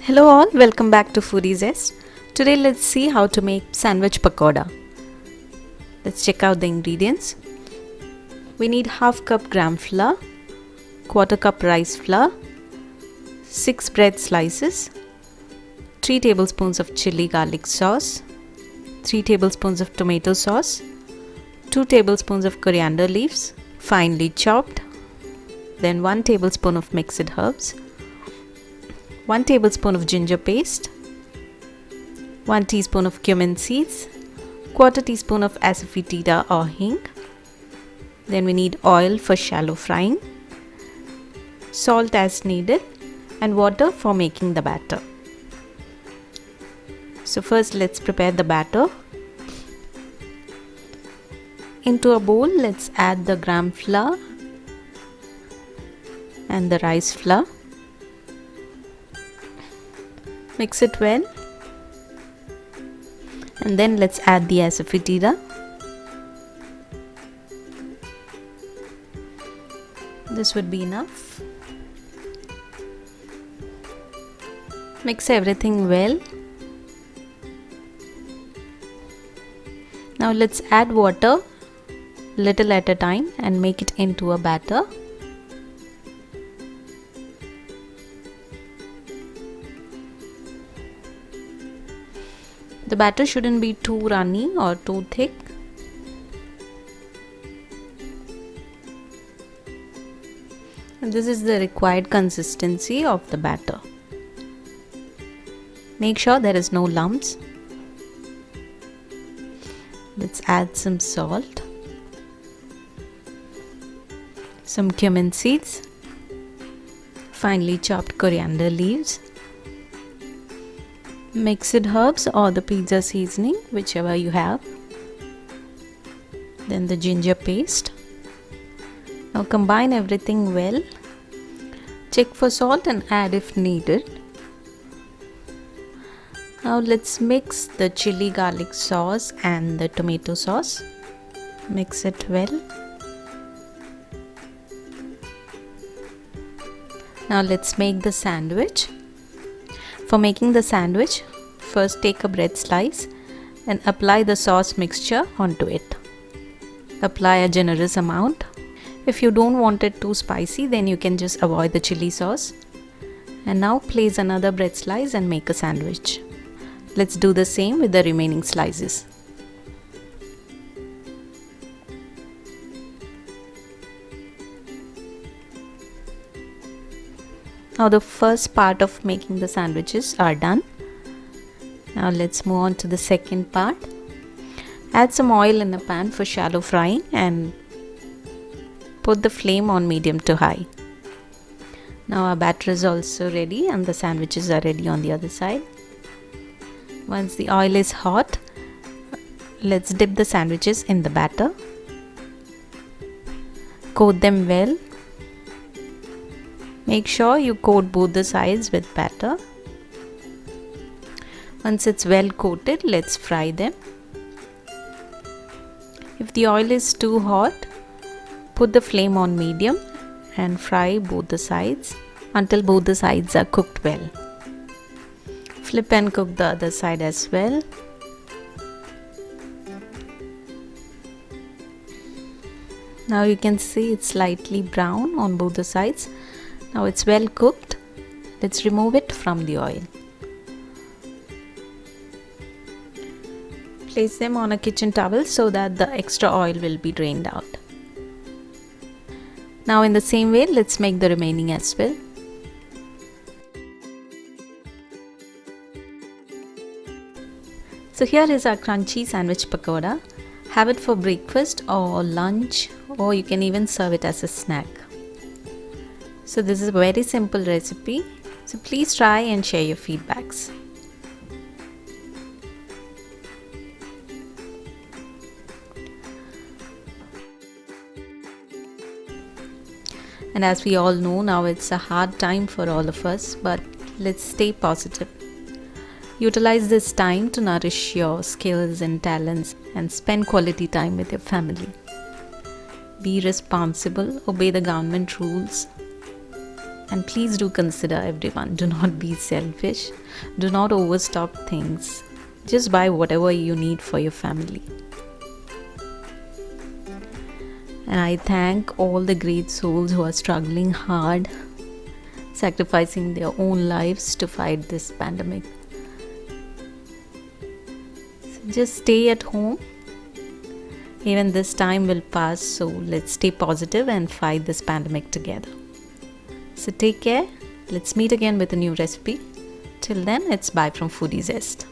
Hello all, welcome back to Foodie Zest. Today let's see how to make sandwich pakoda. Let's check out the ingredients. We need half cup gram flour, quarter cup rice flour, 6 bread slices, 3 tablespoons of chili garlic sauce, 3 tablespoons of tomato sauce, 2 tablespoons of coriander leaves, finely chopped, then 1 tablespoon of mixed herbs, 1 tablespoon of ginger paste, 1 teaspoon of cumin seeds, quarter teaspoon of ASAFOETIDA or hing. Then we need oil for shallow frying, salt as needed, and water for making the batter. So first let's prepare the batter. Into a bowl, let's add the gram flour and the rice flour. Mix it well, and then let's add the ASAFOETIDA. This would be enough. Mix everything well. Now let's add water little at a time and make it into a batter. The batter shouldn't be too runny or too thick. And this is the required consistency of the batter. Make sure there is no lumps. Let's add some salt, some cumin seeds, finely chopped coriander leaves, mixed herbs or the pizza seasoning, whichever you have, then the ginger paste. Now combine everything well. Check for salt and add if needed. Now let's mix the chili garlic sauce and the tomato sauce. Mix it well. Now let's make the sandwich. For making the sandwich, first take a bread slice and apply the sauce mixture onto it. Apply a generous amount. If you don't want it too spicy, then you can just avoid the chili sauce. And now place another bread slice and make a sandwich. Let's do the same with the remaining slices. Now the first part of making the sandwiches are done. Now let's move on to the second part. Add some oil in a pan for shallow frying and put the flame on medium to high. Now our batter is also ready and the sandwiches are ready on the other side. Once the oil is hot, let's dip the sandwiches in the batter. Coat them well. Make sure you coat both the sides with batter. Once it's well coated, let's fry them. If the oil is too hot, put the flame on medium and fry both the sides until both the sides are cooked well. Flip and cook the other side as well. Now you can see it's slightly brown on both the sides. Now it's well cooked. Let's remove it from the oil. Place them on a kitchen towel so that the extra oil will be drained out. Now in the same way, let's make the remaining as well. So here is our crunchy sandwich pakoda. Have it for breakfast or lunch, or you can even serve it as a snack. So this is a very simple recipe. So please try and share your feedbacks. And as we all know, now it's a hard time for all of us, but let's stay positive. Utilize this time to nourish your skills and talents and spend quality time with your family. Be responsible, obey the government rules, And please do consider everyone. Do not be selfish. Do not overstock things. Just buy whatever you need for your family. And I thank all the great souls who are struggling hard, sacrificing their own lives to fight this pandemic. So just stay at home. Even this time will pass, so let's stay positive and fight this pandemic together. So take care. Let's meet again with a new recipe. Till then, it's bye from Foodie Zest.